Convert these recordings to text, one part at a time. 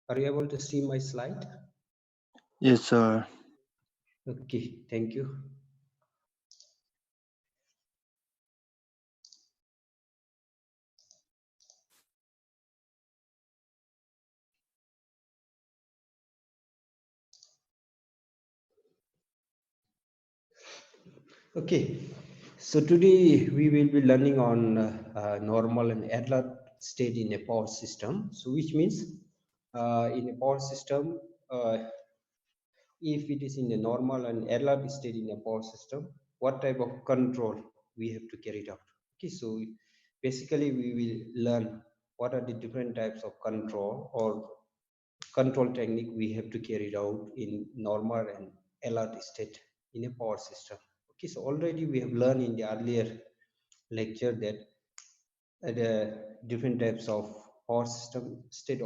Are you able to see my slide? Yes, sir. Okay, thank you. Okay, so today we will be learning on normal and alert state in a power system. So which means in a power system, if it is in a normal and alert state in a power system, what type of control we have to carry it out. Okay, so basically we will learn what are the different types of control or control technique we have to carry it out in normal and alert state in a power system. Okay, so already we have learned in the earlier lecture that the different types of power system state,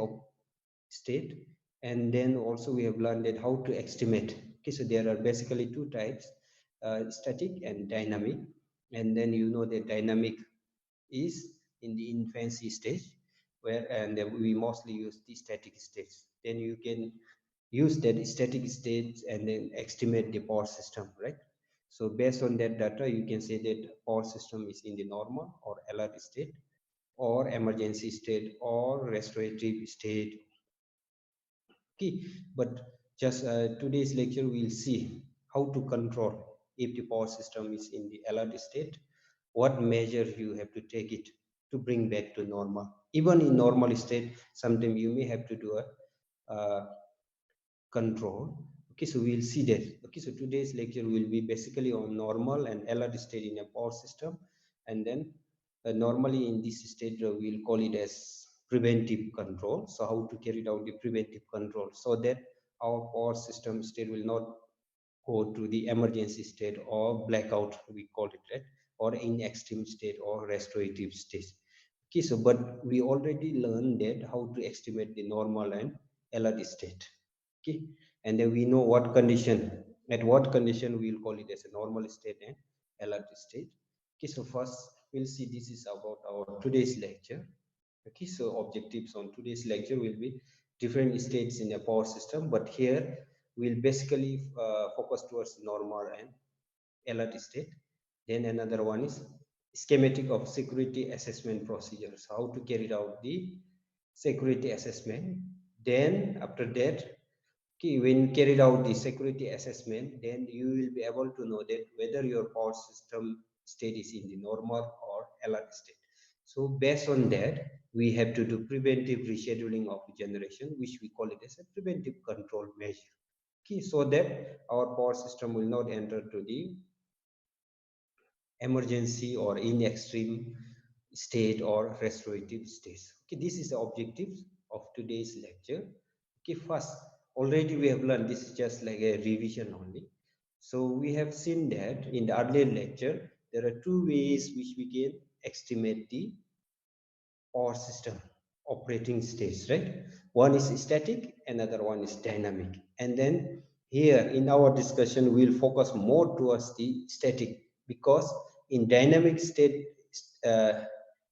and then also we have learned that how to estimate. Okay, so there are basically two types, static and dynamic, and then you know that dynamic is in the infancy stage where and we mostly use the static states. Then you can use that static states and then estimate the power system, right? So based on that data you can say that power system is in the normal or alert state or emergency state or restorative state. Okay, but just today's lecture we'll see how to control if the power system is in the alert state, what measures you have to take it to bring back to normal. Even in normal state sometimes you may have to do a control. Okay, so we'll see that. Okay, so today's lecture will be basically on normal and alert state in a power system, and then normally in this state we'll call it as preventive control. So how to carry out the preventive control so that our power system state will not go to the emergency state or blackout we call it, right? Or in extreme state or restorative state. Okay, so but we already learned that how to estimate the normal and alert state. Okay, and then we know what condition, at what condition we'll call it as a normal state and alert state. Okay, so first we'll see, this is about our today's lecture. Okay, so objectives on today's lecture will be different states in a power system, but here we'll basically focus towards normal and alert state. Then another one is schematic of security assessment procedures, how to carry out the security assessment. Then after that, okay, when carried out the security assessment, then you will be able to know that whether your power system state is in the normal or alert state. So based on that, we have to do preventive rescheduling of generation, which we call it as a preventive control measure. Okay, so that our power system will not enter to the emergency or in extreme state or restorative states. Okay, this is the objectives of today's lecture. Okay, first, already we have learned, this is just like a revision only. So we have seen that in the earlier lecture, there are two ways which we can estimate the power system operating states, right? One is static, another one is dynamic. And then here in our discussion, we'll focus more towards the static, because in dynamic state uh,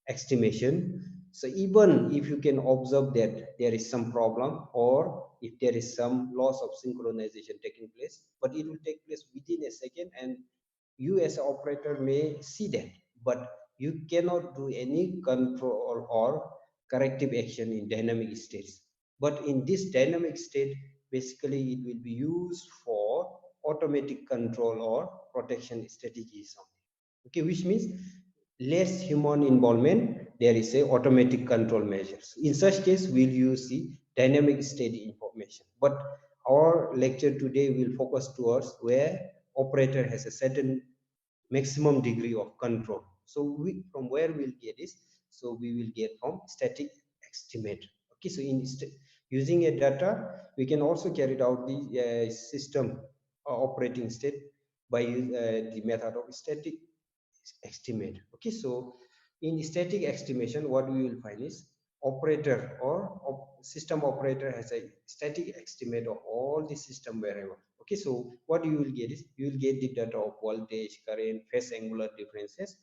estimation, so even if you can observe that there is some problem or if there is some loss of synchronization taking place, but it will take place within a second and you as an operator may see that, but you cannot do any control or corrective action in dynamic states. But in this dynamic state, basically it will be used for automatic control or protection strategies only. Okay, which means less human involvement, there is a automatic control measures. In such case, we'll use the dynamic state information. But our lecture today will focus towards where operator has a certain maximum degree of control. So we, from where we'll get this? So we will get from static estimate. Okay, so in using a data, we can also carry out the system operating state by the method of static estimate. Okay, so in static estimation, what we will find is operator or system operator has a static estimate of all the system variables. Okay, so what you will get is you will get the data of voltage, current, phase angular differences,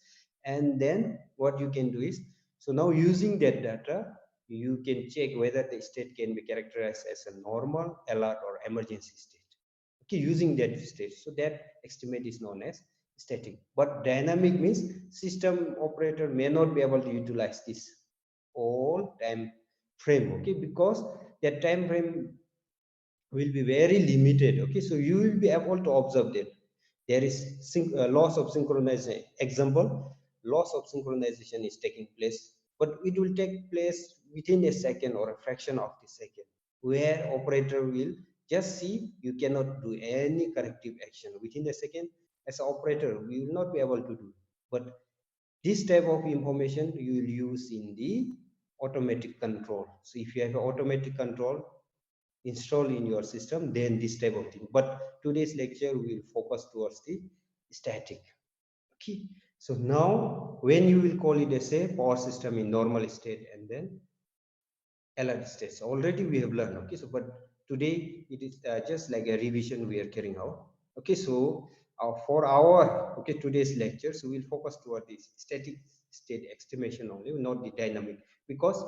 and then what you can do is, so now using that data you can check whether the state can be characterized as a normal, alert, or emergency state. Okay, using that state. So that estimate is known as static. But dynamic means system operator may not be able to utilize this all time frame. Okay, because that time frame will be very limited. Okay, so you will be able to observe that there is loss of synchronization. Example, loss of synchronization is taking place, but it will take place within a second or a fraction of the second, where operator will just see, you cannot do any corrective action within a second. As an operator, we will not be able to do, but this type of information you will use in the automatic control. So if you have an automatic control install in your system, then this type of thing. But today's lecture will focus towards the static. Okay, so now when you will call it as a power system in normal state and then alert states, already we have learned. Okay, so but today it is just like a revision we are carrying out. Okay, so for our today's lecture, so we'll focus toward this static state estimation only, not the dynamic, because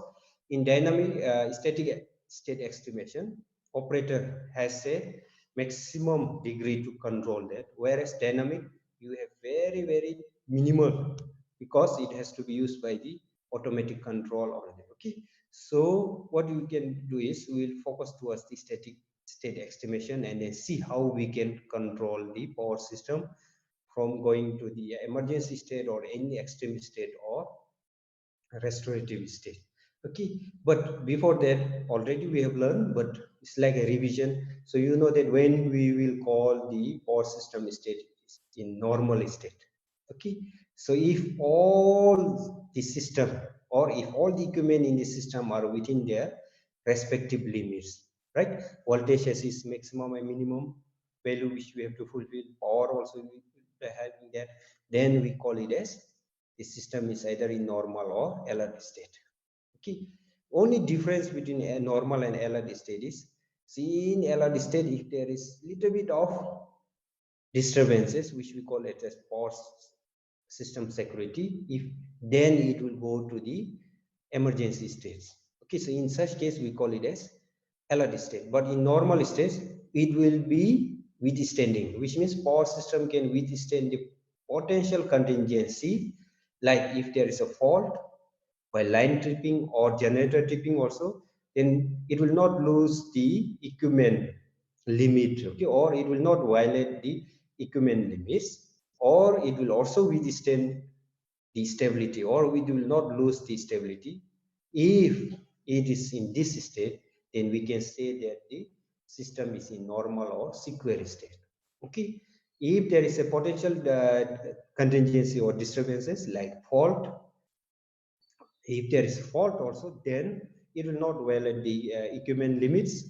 in dynamic static state estimation, operator has a maximum degree to control that, whereas dynamic you have very minimal, because it has to be used by the automatic control only. Okay, so what you can do is we'll focus towards the static state estimation and then see how we can control the power system from going to the emergency state or any extreme state or restorative state. Okay, but before that already we have learned, but it's like a revision. So you know that when we will call the power system state in normal state. Okay, so if all the system or if all the equipment in the system are within their respective limits, right? Voltage has its maximum and minimum value which we have to fulfill, power also we having that, then we call it as the system is either in normal or alert state. Okay, only difference between a normal and alert state is, see, in alert state, if there is little bit of disturbances, which we call it as power system security, if then it will go to the emergency states. Okay, so in such case we call it as alert state, but in normal states it will be withstanding, which means power system can withstand the potential contingency, like if there is a fault by line tripping or generator tripping also, then it will not lose the equipment limit, okay, or it will not violate the equipment limits, or it will also withstand the stability, or we will not lose the stability. If it is in this state, then we can say that the system is in normal or secure state. Okay, if there is a potential contingency or disturbances like fault, if there is fault also, then it will not violate the equipment limits,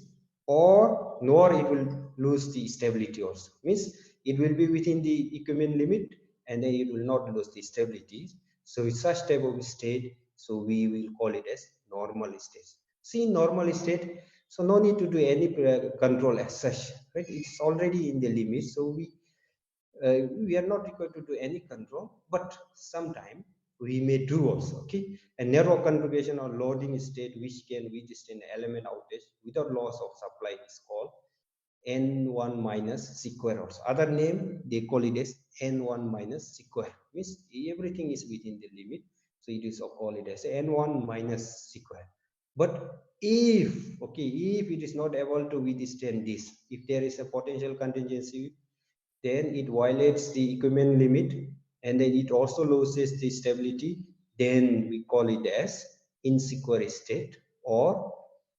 or nor it will lose the stability also. Means it will be within the equipment limit and then it will not lose the stability. So in such type of state, so we will call it as normal state. See, in normal state, so no need to do any control as such, right? It's already in the limit, so we are not required to do any control, but sometime we may do also. Okay, a narrow configuration or loading state which can withstand element outage without loss of supply is called n1 minus square also. Other name they call it as n1 minus square, means everything is within the limit, so it is called it as n1 minus square. But if if it is not able to withstand this, if there is a potential contingency, then it violates the equipment limit and then it also loses the stability, then we call it as insecure state or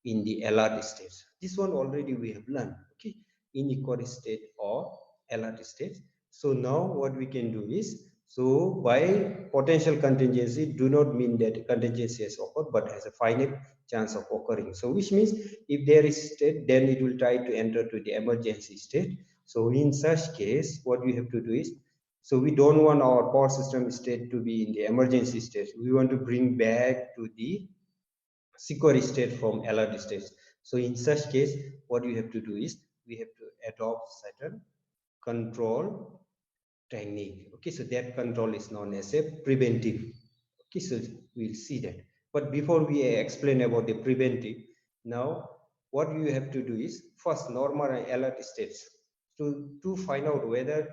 in the alert state. This one already we have learned. Okay, insecure state or alert state. So now what we can do is, so by potential contingency do not mean that contingency has occurred, but has a finite chance of occurring. So which means if there is state, then it will try to enter to the emergency state. So in such case, what we have to do is, so we don't want our power system state to be in the emergency state. We want to bring back to the secure state from alert state. So in such case, what we have to do is we have to adopt certain control technique. Okay, so that control is known as a preventive. Okay, so we'll see that. But before we explain about the preventive, now what you have to do is first normal and alert states to find out whether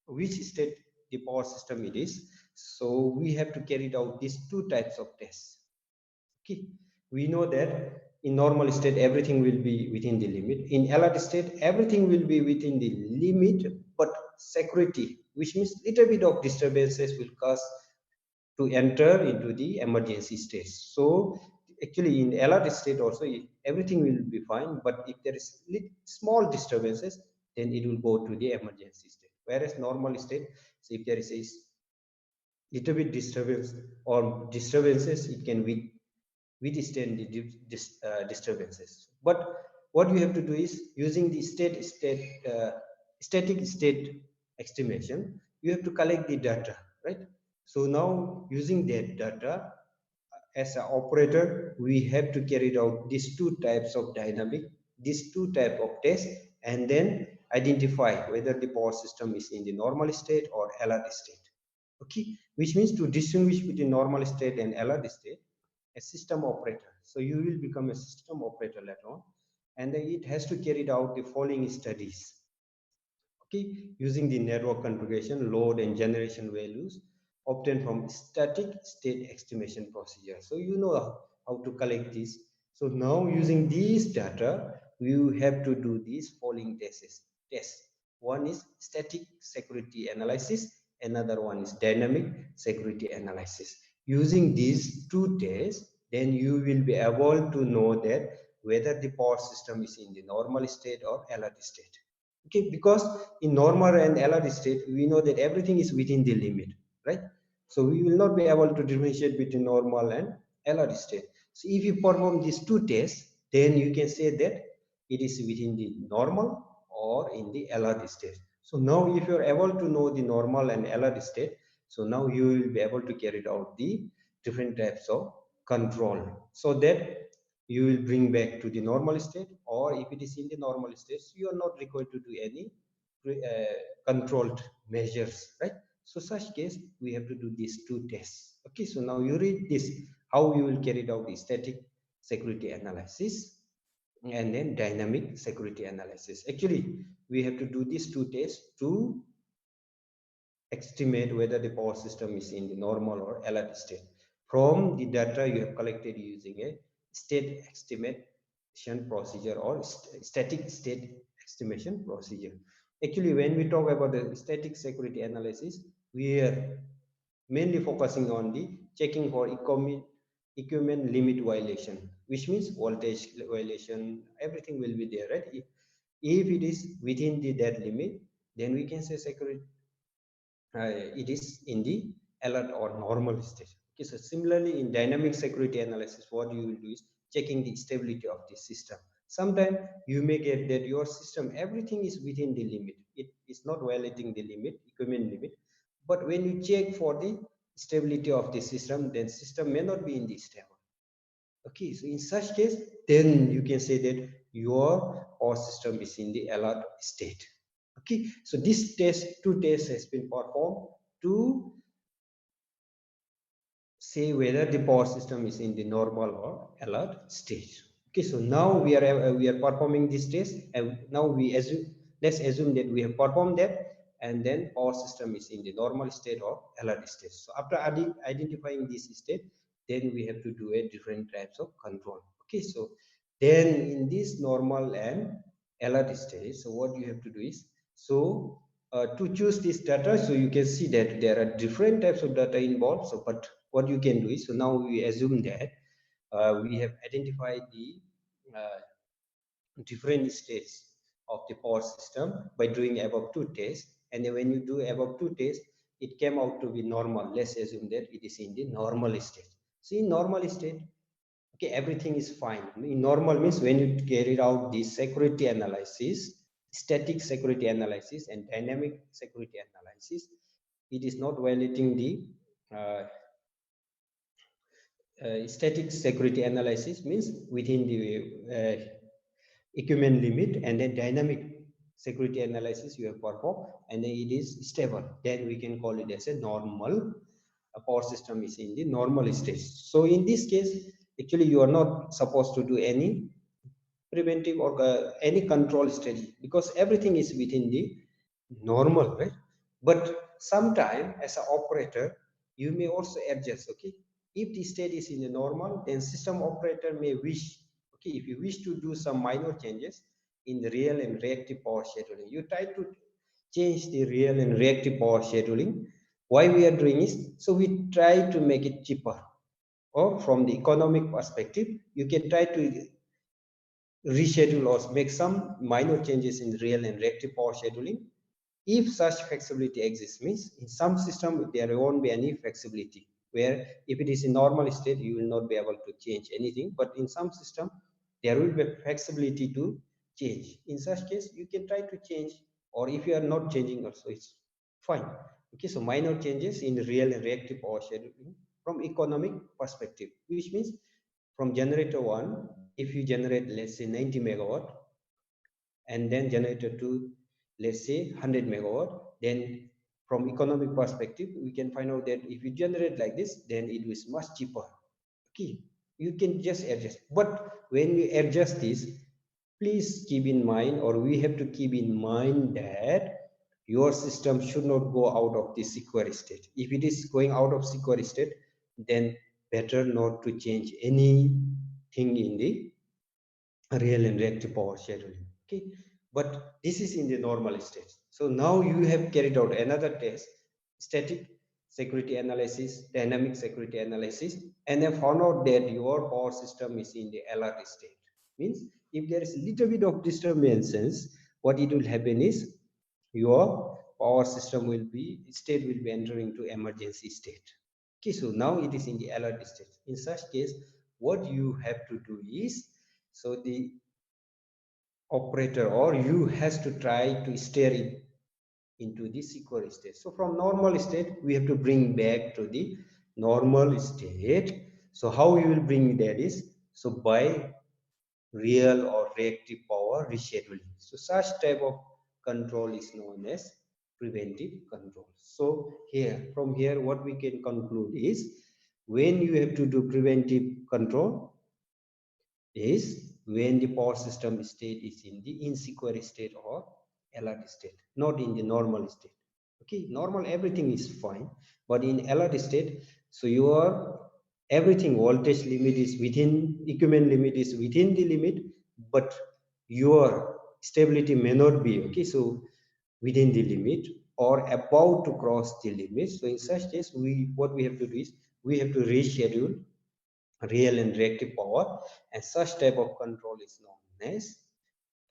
which state the power system it is. So we have to carry out these two types of tests. Okay, we know that in normal state everything will be within the limit. In alert state everything will be within the limit, but security, which means little bit of disturbances will cause to enter into the emergency state. So actually in alert state also everything will be fine, but if there is small disturbances, then it will go to the emergency state. Whereas normal state, so if there is a little bit disturbance or disturbances, it can withstand the disturbances. But what you have to do is using the static state estimation, you have to collect the data, right? So now using that data, as an operator, we have to carry out these two types of dynamic, these two type of tests, and then identify whether the power system is in the normal state or alert state. Okay, which means to distinguish between normal state and alert state, a system operator. So you will become a system operator later on, and then it has to carry out the following studies. Okay, using the network configuration, load and generation values obtained from static state estimation procedure. So you know how to collect this. So now using these data, you have to do these following tests. One is static security analysis, another one is dynamic security analysis. Using these two tests, then you will be able to know that whether the power system is in the normal state or alert state. Okay, because in normal and alert state we know that everything is within the limit, right? So we will not be able to differentiate between normal and alert state. So if you perform these two tests, then you can say that it is within the normal or in the alert state. So now if you are able to know the normal and alert state, so now you will be able to carry out the different types of control, so that you will bring back to the normal state, or if it is in the normal state, you are not required to do any controlled measures, right? So such case we have to do these two tests. Okay, so now you read this, how you will carry out the static security analysis and then dynamic security analysis. Actually we have to do these two tests to estimate whether the power system is in the normal or alert state from the data you have collected using a state estimation procedure or static state estimation procedure. Actually, when we talk about the static security analysis, we are mainly focusing on the checking for equipment limit violation, which means voltage violation, everything will be there, right? If it is within the that limit, then we can say security it is in the alert or normal state. Okay, so similarly in dynamic security analysis, what you will do is checking the stability of the system. Sometimes you may get that your system, everything is within the limit. It is not violating the limit, equipment limit. But when you check for the stability of the system, then system may not be in the stable. Okay, so in such case, then you can say that your power system is in the alert state. Okay, so this two tests has been performed to say whether the power system is in the normal or alert state. Okay, so now we are performing this test, and now let's assume that we have performed that, and then power system is in the normal state or alert state. So after identifying this state, then we have to do a different types of control. Okay, so then in this normal and alert state, so what you have to do is, so to choose this data, so you can see that there are different types of data involved. So but what you can do is, so now we assume that we have identified the uh, different states of the power system by doing above two tests, and then when you do above two tests, it came out to be normal. Let's assume that it is in the normal state. So in normal state, okay, everything is fine. In normal means when you carry out the security analysis, static security analysis and dynamic security analysis, it is not violating the uh, static security analysis means within the equipment limit, and then dynamic security analysis you have performed and then it is stable, then we can call it as a normal a power system is in the normal state. So in this case, actually you are not supposed to do any preventive or any control strategy because everything is within the normal, right? But sometime as an operator, you may also adjust, okay? If the state is in the normal, then system operator may wish, okay, if you wish to do some minor changes in the real and reactive power scheduling, you try to change the real and reactive power scheduling. Why we are doing is, so we try to make it cheaper, or from the economic perspective, you can try to reschedule or make some minor changes in real and reactive power scheduling. If such flexibility exists, means in some system there won't be any flexibility, where if it is in normal state you will not be able to change anything, but in some system there will be flexibility to change. In such case you can try to change, or if you are not changing also it's fine. Okay, so minor changes in real and reactive power scheduling from economic perspective, which means from generator 1, if you generate let's say 90 megawatt, and then generator 2, let's say 100 megawatt, then from economic perspective we can find out that if you generate like this, then it is much cheaper. Okay, you can just adjust, but when you adjust this, please keep in mind, or we have to keep in mind, that your system should not go out of the secure state. If it is going out of secure state, then better not to change anything in the real and reactive power scheduling. Okay, but this is in the normal state. So now you have carried out another test, static security analysis, dynamic security analysis, and have found out that your power system is in the alert state. Means if there is a little bit of disturbances, what it will happen is your power system will be state will be entering to emergency state. Okay, so now it is in the alert state. In such case, what you have to do is, so the operator or you has to try to steer it into the secure state. So from normal state we have to bring back to the normal state. So how you will bring that is, so by real or reactive power rescheduling. So such type of control is known as preventive control. So here, from here, what we can conclude is, when you have to do preventive control is when the power system state is in the insecure state or alert state, not in the normal state. Okay, normal everything is fine, but in alert state, so your everything voltage limit is within, equipment limit is within the limit, but your stability may not be, okay, so within the limit or about to cross the limit. So in such case, what we have to do is we have to reschedule real and reactive power, and such type of control is known as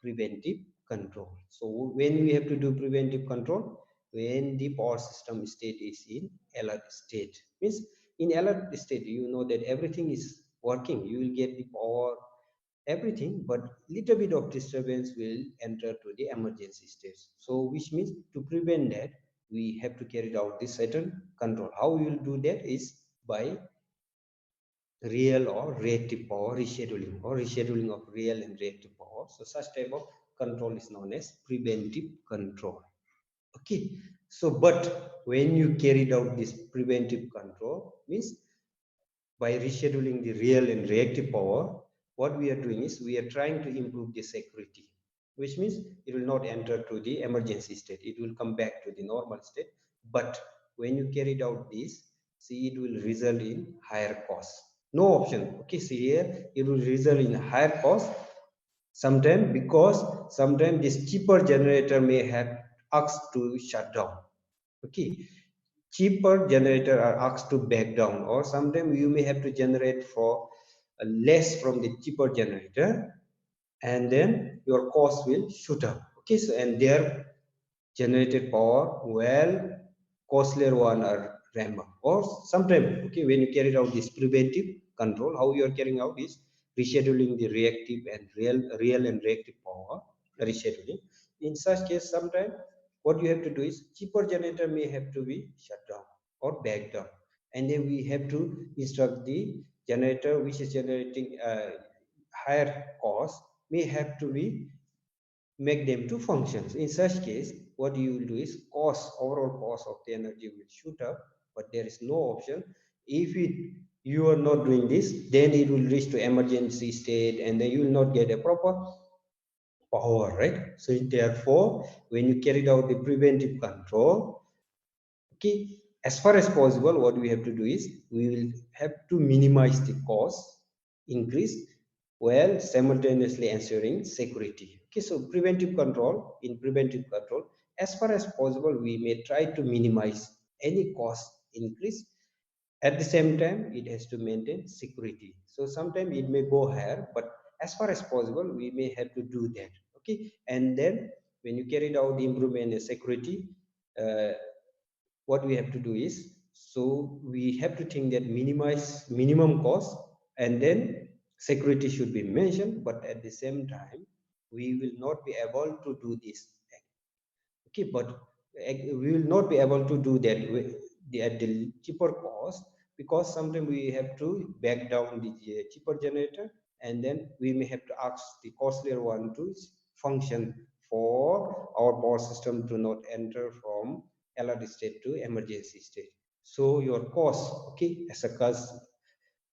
preventive control. So when we have to do preventive control, when the power system state is in alert state, means in alert state you know that everything is working, you will get the power, everything, but little bit of disturbance will enter to the emergency state. So which means to prevent that, we have to carry out this certain control. How we will do that is by real or reactive power rescheduling, or rescheduling of real and reactive power. So such type of control is known as preventive control. Okay, so but when you carried out this preventive control, means by rescheduling the real and reactive power, what we are doing is we are trying to improve the security, which means it will not enter to the emergency state, it will come back to the normal state. But when you carried out this, see, it will result in higher cost. No option. Okay, see here, it will result in higher cost. Sometimes, because sometimes this cheaper generator may have asked to shut down. Okay, cheaper generator are asked to back down, or sometimes you may have to generate for less from the cheaper generator, and then your cost will shoot up. Okay, so and their generated power, well, costlier one are ramp up. Or sometimes, okay, when you carry out this preventive control, how you are carrying out is rescheduling the reactive and real and reactive power rescheduling. In such case, sometimes what you have to do is cheaper generator may have to be shut down or back down, and then we have to instruct the generator which is generating higher cost, may have to be make them to functions. In such case, what you will do is cost, overall cost of the energy will shoot up, but there is no option. If you are not doing this, then it will reach to emergency state, and then you will not get a proper power, right? So therefore, when you carried out the preventive control, okay, as far as possible, what we have to do is we will have to minimize the cost increase while simultaneously ensuring security. Okay, so preventive control, as far as possible, we may try to minimize any cost increase. At the same time, it has to maintain security. So sometimes it may go higher, but as far as possible, we may have to do that. Okay, and then when you carried out the improvement in security, uh, what we have to do is, so we have to think that minimize minimum cost, and then security should be mentioned, but at the same time we will not be able to do this. Okay, but we will not be able to do that at the cheaper cost, because sometimes we have to back down the cheaper generator, and then we may have to ask the costlier one to function for our power system to not enter from alert state to emergency state. So your cost, okay, as a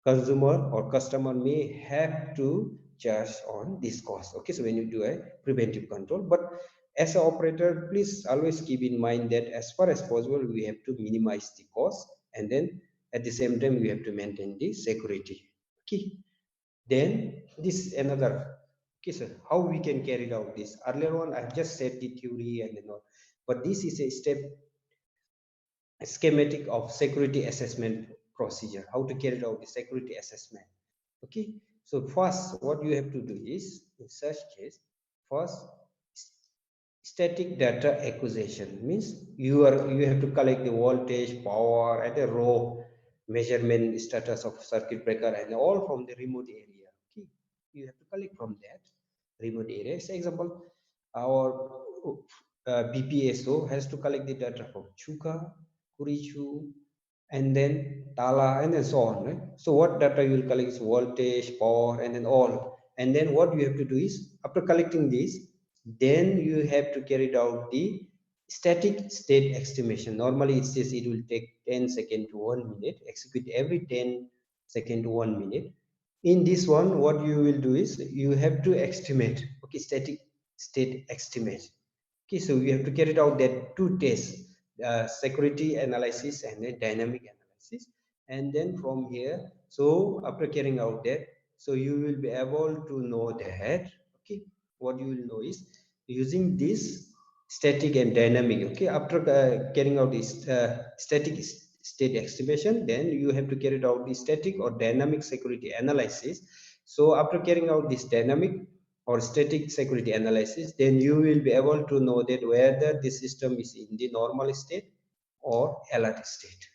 consumer or customer may have to charge on this cost. Okay, so when you do a preventive control, but as an operator, please always keep in mind that as far as possible, we have to minimize the cost, and then at the same time, we have to maintain the security. Okay, then this is another. Okay, so how we can carry out this? Earlier on, I have just said the theory and all, but this is a step schematic of security assessment procedure, how to carry out the security assessment. Okay, so first what you have to do is, in such case, first static data acquisition means you have to collect the voltage, power, and the raw measurement status of circuit breaker and all from the remote area. Okay, you have to collect from that remote area. For example, our BPSO has to collect the data from Chuka, Kurichu, and then Tala, and then so on. Right? So what data you will collect is voltage, power, and then all. And then what you have to do is, after collecting this, then you have to carry out the static state estimation. Normally it says it will take 10 seconds to 1 minute, execute every 10 seconds to 1 minute. In this one, what you will do is you have to estimate, okay, static state estimate. Okay, so we have to carry out that two tests, security analysis and a dynamic analysis. And then from here, so after carrying out that, so you will be able to know that, okay, what you will know is using this static and dynamic, okay, after carrying out this static state estimation, then you have to carry out the static or dynamic security analysis. So after carrying out this dynamic or static security analysis, then you will be able to know that whether the system is in the normal state or alert state.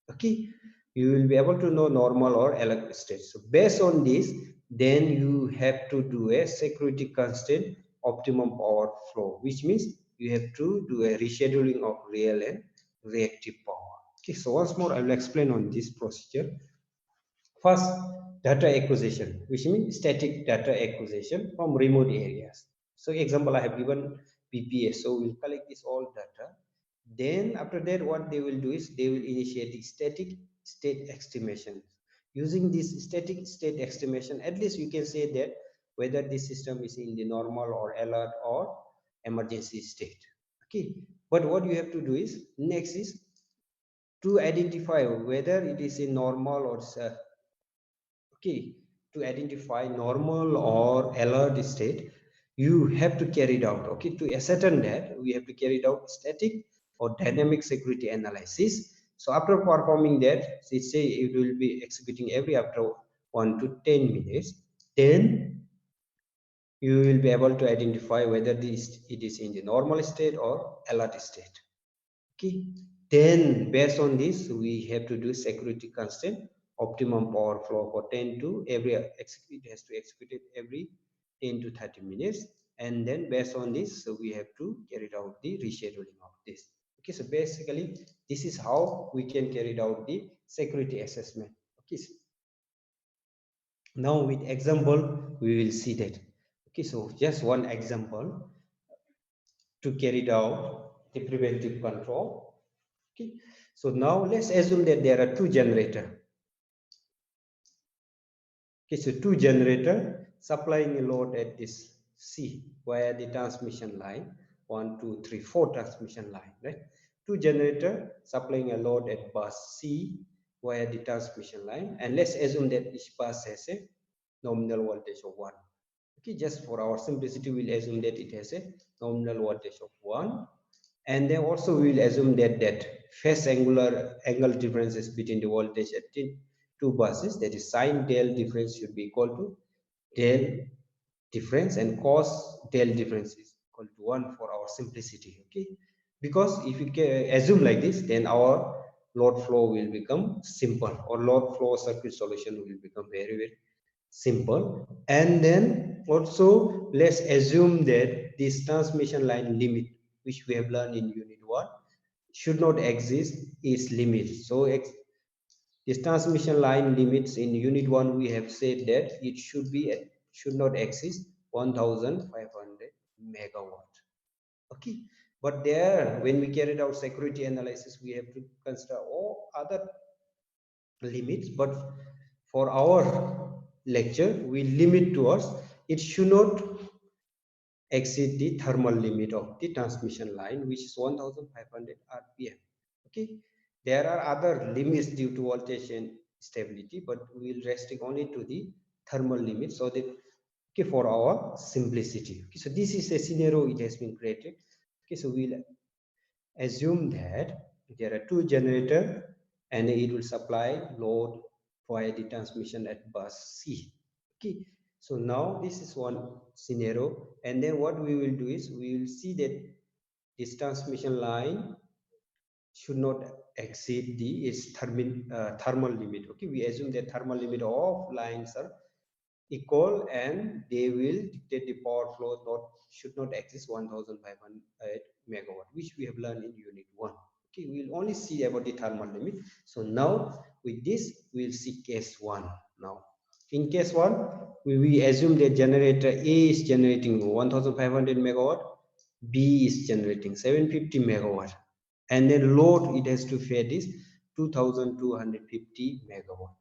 Okay, you will be able to know normal or alert state. So based on this, then you have to do a security constraint optimum power flow, which means you have to do a rescheduling of real and reactive power. Okay, so once more I will explain on this procedure. First, data acquisition, which means static data acquisition from remote areas. So example, I have given PPS. So we'll collect this all data. Then after that, what they will do is they will initiate the static state estimation. Using this static state estimation, at least you can say that whether this system is in the normal or alert or emergency state. Okay. But what you have to do is next is to identify whether it is in normal or okay, to identify normal or alert state, you have to carry it out. Okay, to ascertain that, we have to carry it out static or dynamic security analysis. So after performing that, say it will be executing every after 1 to 10 minutes, then you will be able to identify whether it is in the normal state or alert state. Okay, then based on this, we have to do security constraint optimum power flow for 10 to every execute, it has to execute it every 10 to 30 minutes. And then based on this, so we have to carry out the rescheduling of this. Okay, so basically this is how we can carry out the security assessment. Okay, so now with example we will see that. Okay, so just one example to carry out the preventive control. Okay, So now let's assume that there are two generators. Okay, so two generator supplying a load at this C via the transmission line, 1, 2, 3, 4 transmission line, right? Two generator supplying a load at bus C via the transmission line, and let's assume that each bus has a nominal voltage of 1. Okay, just for our simplicity, we'll assume that it has a nominal voltage of 1, and then also we will assume that phase angle differences between the voltage at the two buses, that is sine del difference, should be equal to del difference, and cos del difference is equal to 1 for our simplicity. Okay, because if we can assume like this, then our load flow will become simple, or load flow circuit solution will become very simple. And then also let's assume that this transmission line limit, which we have learned in unit 1, should not exist its limit. So this transmission line limits in unit 1, we have said that it should not exceed 1500 megawatt. Okay, but there, when we carried out security analysis, we have to consider all other limits, but for our lecture we limit towards it should not exceed the thermal limit of the transmission line, which is 1500 rpm. Okay, there are other limits due to voltage and stability, but we will restrict only to the thermal limit, so that, okay, for our simplicity. Okay, so this is a scenario it has been created. Okay, so we'll assume that there are two generators and it will supply load via the transmission at bus C. Okay, so now this is one scenario, and then what we will do is we will see that this transmission line should not exceed the thermal limit. Okay, we assume that thermal limit of lines are equal, and they will dictate the power flow should not exceed 1500 megawatt, which we have learned in unit 1. Okay, we will only see about the thermal limit. So now with this we will see case 1. Now in case 1, we assume that generator A is generating 1500 megawatt, B is generating 750 megawatt, and then load it has to feed is 2250 megawatt.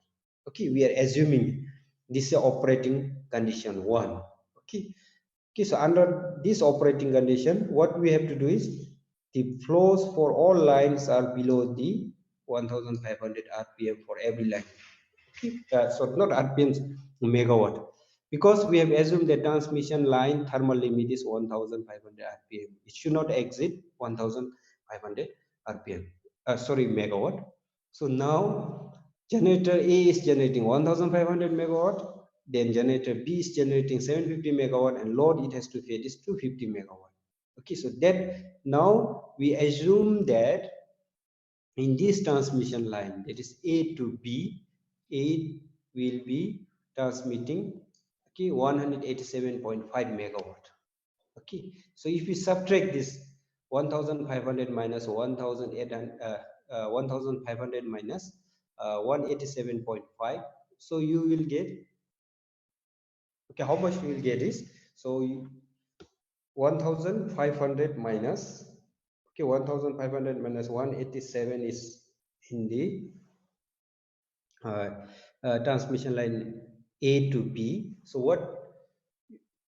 Okay, we are assuming this is operating condition 1. Okay, so under this operating condition, what we have to do is the flows for all lines are below the 1500 rpm for every line. Okay, so not rpm, megawatt, because we have assumed the transmission line thermal limit is 1500 rpm. It should not exceed 1500 rpm. Sorry, megawatt. So now generator A is generating 1500 megawatt, then generator B is generating 750 megawatt, and load it has to feed is 250 megawatt. Okay, so that now we assume that in this transmission line, that is A to B, A will be transmitting, okay, 187.5 megawatt. Okay, so if we subtract this 1500 minus 1500 minus 187.5, so you will get, okay, how much we will get is, so 1500 minus, okay, 1500 minus 187 is in the transmission line A to B. So what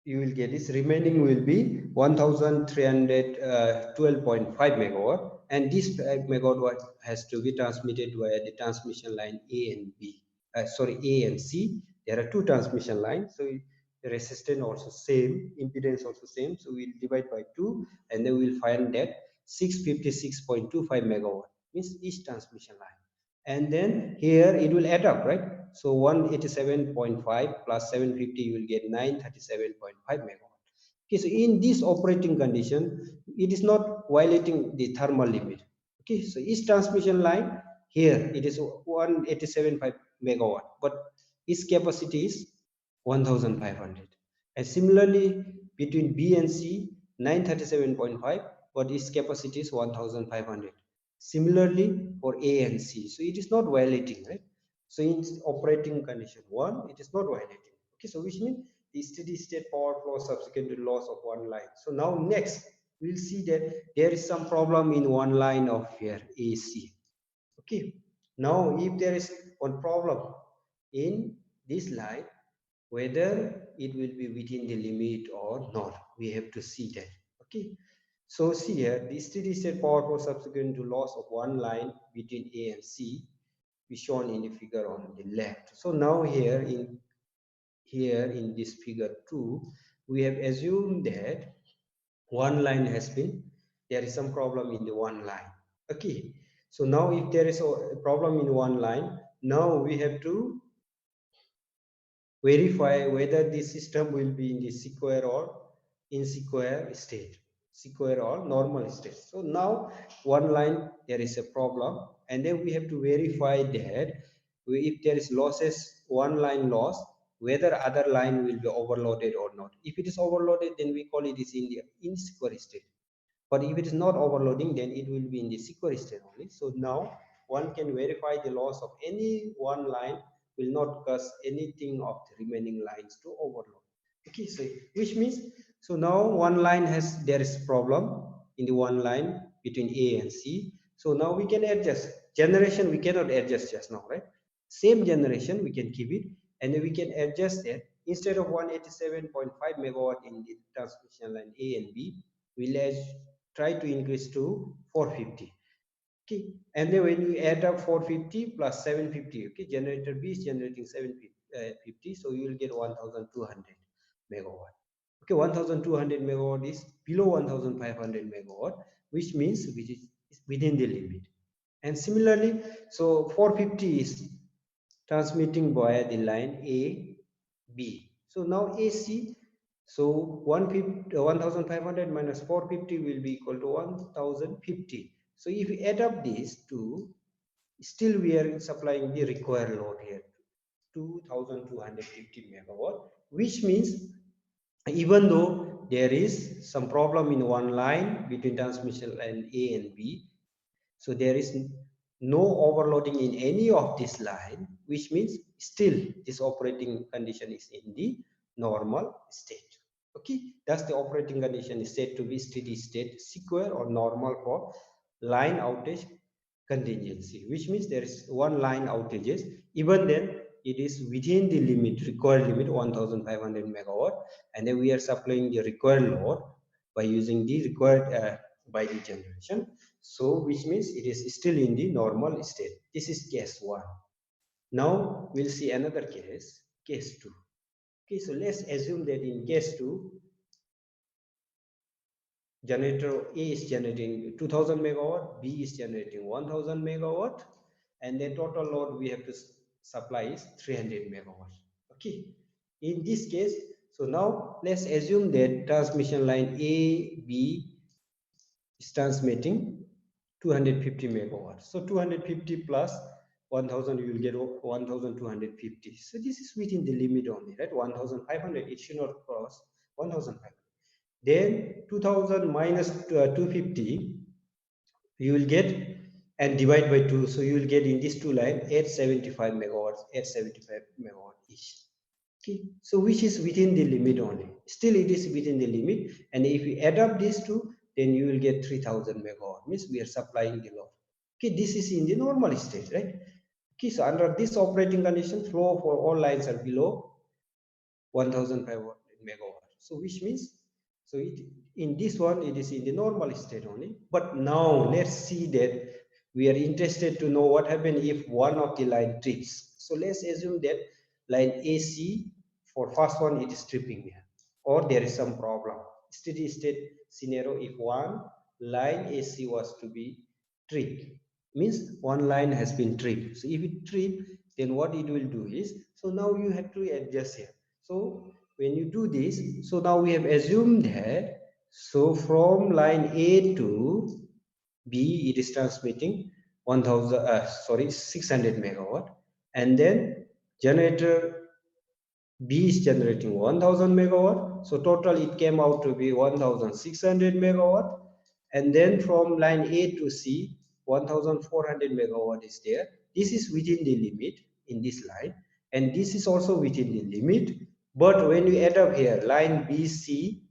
you will get is remaining will be 1312.5 megawatt, and this megawatt has to be transmitted via the transmission line A and B. Sorry, A and C. There are two transmission lines, so the resistance also same, impedance also same. So we'll divide by 2, and then we'll find that 656.25 megawatt means each transmission line. And then here it will add up, right? So 187.5 plus 750, you will get 937.5 megawatt. Okay, so in this operating condition, it is not violating the thermal limit. Okay, so each transmission line here it is 187.5 megawatt, but its capacity is 1500. And similarly, between B and C, 937.5, but its capacity is 1500. Similarly for A and C, so it is not violating, right? So in operating condition 1, it is not violating. Okay, so which means the steady state power flow subsequent to loss of one line. So now next we'll see that there is some problem in one line of here AC. Okay, now if there is one problem in this line, whether it will be within the limit or not, we have to see that. Okay, so see here, the steady state power flow subsequent to loss of one line between A and C is shown in the figure on the left. So now here in this figure 2, we have assumed that one line has been, there is some problem in the one line. Okay, so now if there is a problem in one line, now we have to verify whether the system will be in the sequence or in sequence state, sequence or normal state. So now one line there is a problem, and then we have to verify that if there is losses, one line loss, whether other line will be overloaded or not. If it is overloaded, then we call it is in the in sequence state. But if it is not overloading, then it will be in the sequence state only. So now one can verify the loss of any one line will not cause anything of the remaining lines to overload. Okay, so which means, so now one line has, there is problem in the one line between A and C. So now we can adjust. Generation we cannot adjust just now, right? Same generation we can keep it, and then we can adjust that. Instead of 187.5 megawatt in the transmission line A and B, we'll try to increase to 450. Okay, and then when you add up 450 plus 750, okay, generator B is generating 750, so you will get 1200 megawatt. Okay, 1200 megawatt is below 1500 megawatt, which means which is within the limit. And similarly, so 450 is transmitting via the line A, B. So now AC, so 1500 minus 450 will be equal to 1050. So if we add up these two, still we are supplying the required load here, 2250 megawatt, which means even though there is some problem in one line between transmission line A and B, so there is no overloading in any of this line, which means still this operating condition is in the normal state. Okay, that's the operating condition is said to be steady state, sequence or normal for line outage contingency, which means there is one line outages, even then it is within the limit, required limit 1500 megawatt, and then we are supplying the required load by using the required by the generation. So which means it is still in the normal state. This is case 1. Now we'll see another case, case 2. Okay, so let's assume that in case 2, generator A is generating 2000 megawatt, B is generating 1000 megawatt, and the total load we have to supply is 300 megawatt. Okay, in this case, so now let's assume that transmission line A, B is transmitting 250 megawatts. So 250 plus 1000, you will get 1250. So this is within the limit only, right? 1500, it should not cross 1500. Then 2000 minus 250, you will get and divide by 2. So you will get in this two line 875 megawatts, 875 megawatt each. Okay, so which is within the limit only. Still it is within the limit, and if you add up these two, then you will get 3000 megawatt, means we are supplying the load. Okay, this is in the normal state, right? Okay, so under this operating condition, flow for all lines are below 1500 megawatt. So which means, so in this one it is in the normal state only. But now let's see that we are interested to know what happens if one of the line trips. So let's assume that line AC, for first one it is tripping here, or there is some problem. Steady state scenario, if one line AC was to be tripped, means one line has been tripped. So if it tripped, then what it will do is, so now you have to adjust here. So when you do this, so now we have assumed that, so from line A to B, it is transmitting 600 megawatt, and then generator B is generating 1000 megawatt. So total it came out to be 1600 megawatt, and then from line A to C, 1400 megawatt is there. This is within the limit in this line, and this is also within the limit. But when you add up here, line BC,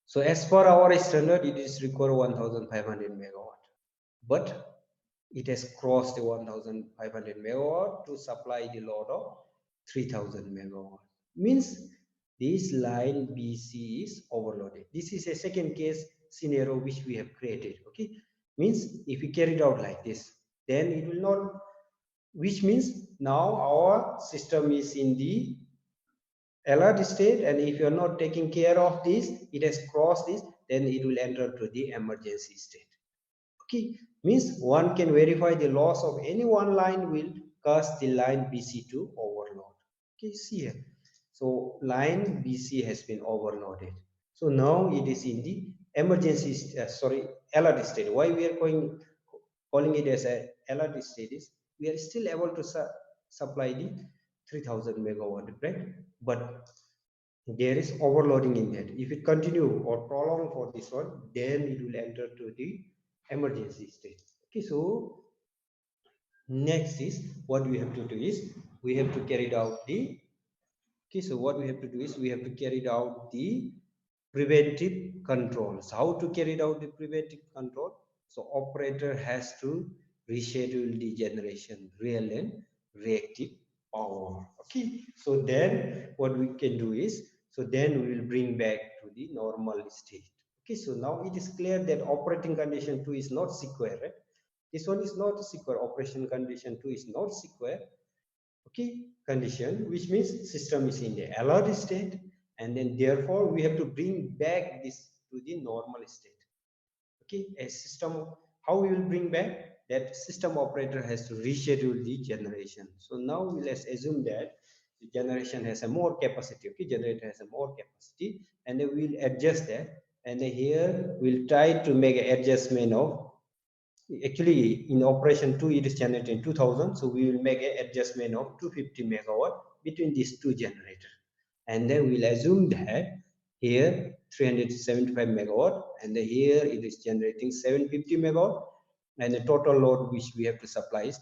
so as per our standard, it is required 1500 megawatt. But it has crossed the 1500 megawatt to supply the load of 3000 megawatt. Means this line BC is overloaded. This is a second case scenario which we have created. Okay, means if we carry it out like this, then it will not, which means now our system is in the alert state, and if you are not taking care of this, it has crossed this, then it will enter to the emergency state. Okay, means one can verify the loss of any one line will cause the line BC to overload. Okay, see here. So line BC has been overloaded. So now it is in the emergency, alert state. Why we are calling it as a alert state is we are still able to supply the 3000 megawatt, right? But there is overloading in that. If it continue or prolong for this one, then it will enter to the emergency state. Okay, so next is what we have to do is we have to carry out the, okay, so what we have to do is we have to carry out the preventive controls. How to carry out the preventive control? So operator has to reschedule the generation, real and reactive power. Okay, so then what we can do is, so then we will bring back to the normal state. Okay, so now it is clear that operating condition 2 is not secure, right? This one is not secure. Operation condition 2 is not secure. Okay, condition, which means system is in the alert state, and then therefore we have to bring back this to the normal state. Okay, a system, how we will bring back, that system operator has to reschedule the generation. So now let's assume that the generation has a more capacity. Okay, generator has a more capacity, and then we'll adjust that, and then here we'll try to make an adjustment of, actually in operation 2 it is generating 2000, so we will make an adjustment of 250 megawatt between these two generators, and then we'll assume that here 375 megawatt, and then here it is generating 750 megawatt, and the total load which we have to supply is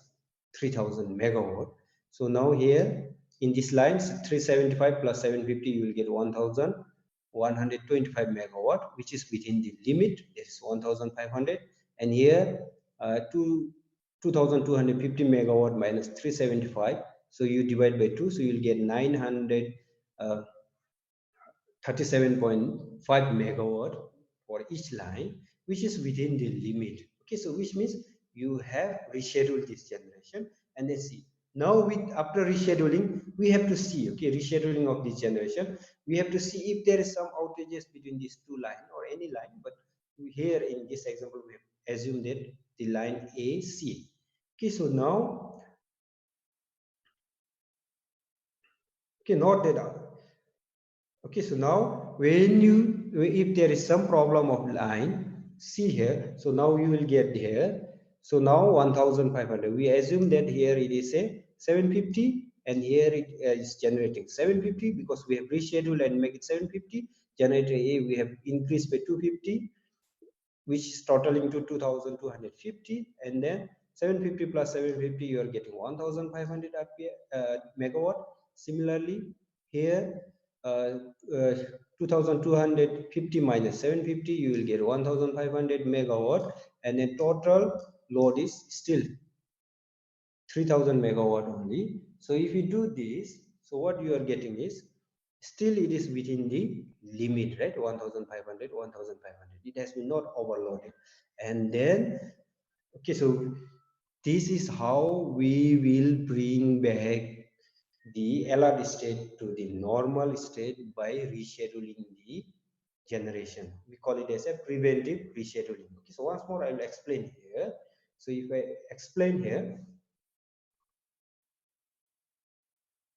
3000 megawatt. So now here in this lines 375 plus 750 you will get 1125 megawatt, which is within the limit, that is 1500, and here 2250 megawatt minus 375, so you divide by 2, so you'll get 937.5 megawatt for each line, which is within the limit. Okay, so which means you have rescheduled this generation, and then see now with after rescheduling we have to see, okay, rescheduling of this generation, we have to see if there is some outages between these two lines or any line, but here in this example we have assumed that the line AC. Okay, so now, okay, note that out. Okay, so now when you, if there is some problem of line, see here, so now you will get here, so now 1500, we assume that here it is a 750, and here it is generating 750 because we have rescheduled and make it 750. Generator A we have increased by 250, which is totaling to 2250, and then 750 plus 750 you are getting 1500 megawatt. Similarly here uh, uh, 2250 minus 750 you will get 1500 megawatt, and then total load is still 3000 megawatt only. So if you do this, so what you are getting is still it is within the limit, right? 1500, 1500, it has been not overloaded. And then, okay, so this is how we will bring back the alert state to the normal state by rescheduling the generation. We call it as a preventive rescheduling. Okay, so once more I will explain here. So if I explain here,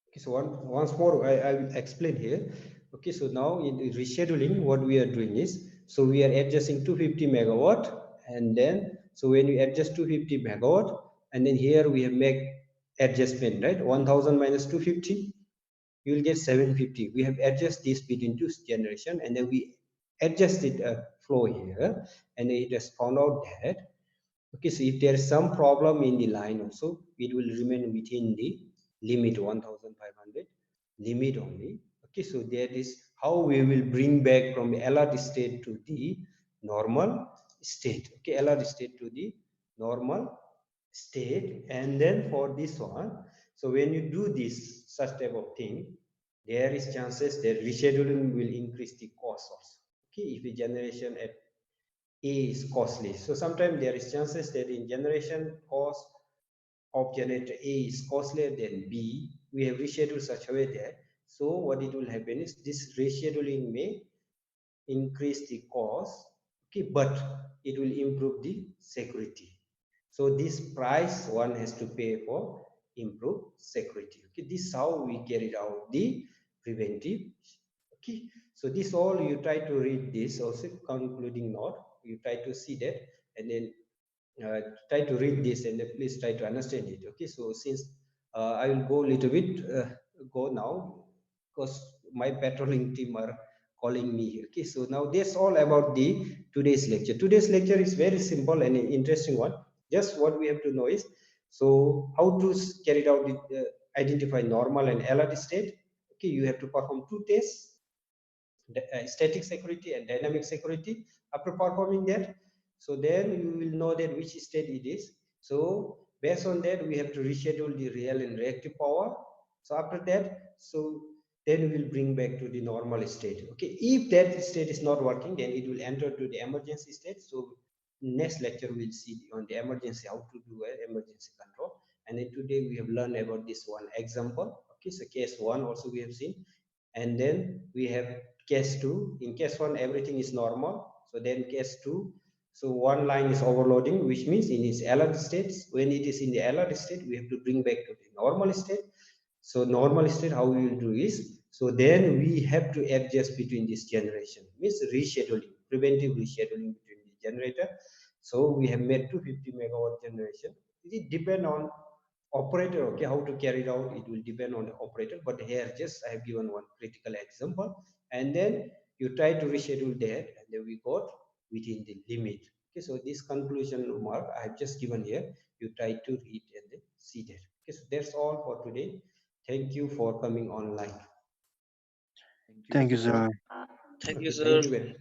okay, so once more I will explain here. Okay, so now in the rescheduling what we are doing is, so we are adjusting 250 megawatt, and then so when we adjust 250 megawatt, and then here we have make adjustment, right? 1000 minus 250 you will get 750. We have adjusted this between two generation, and then we adjusted a flow here, and it has found out that, okay, so if there is some problem in the line also, it will remain within the limit 1500 limit only. Okay, so that is how we will bring back from the alert state to the normal state. Okay, alert state to the normal state. And then for this one, so when you do this such type of thing, there is chances that rescheduling will increase the cost also. Okay, if the generation at A is costly, so sometimes there is chances that in generation cost of generator A is costlier than B, we have rescheduled such a way that, so what it will happen is this rescheduling may increase the cost, okay, but it will improve the security. So this price one has to pay for improved security. Okay, this is how we carried out the preventive. Okay, so this all you try to read this also concluding note. You try to see that and then try to read this and then please try to understand it. Okay, so since I will go a little bit go now because my patrolling team are calling me. Okay, so now that's all about the today's lecture. Today's lecture is very simple and an interesting one. Just what we have to know is, so how to carry out the identify normal and alert state. Okay, you have to perform two tests, static security and dynamic security. After performing that, so then you will know that which state it is. So based on that, we have to reschedule the real and reactive power. So after that, so then we will bring back to the normal state. Okay, if that state is not working, then it will enter to the emergency state. So next lecture we'll see on the emergency, how to do an emergency control. And then today we have learned about this one example. Okay, so case one also we have seen, and then we have case 2. In case 1 everything is normal, so then case 2, so one line is overloading, which means in its alert states. When it is in the alert state, we have to bring back to the normal state. So normal state, how we will do is, so then we have to adjust between this generation, means rescheduling, preventive rescheduling between the generator. So we have made 250 megawatt generation. It depend on operator. Okay, how to carry it out, it will depend on the operator, but here just I have given one critical example, and then you try to reschedule that, and then we got within the limit. Okay, so this conclusion remark I have just given here, you try to read and then see that. Okay, so that's all for today. Thank you for coming online. Thank you, sir. Thank you, Okay, sir. thank you very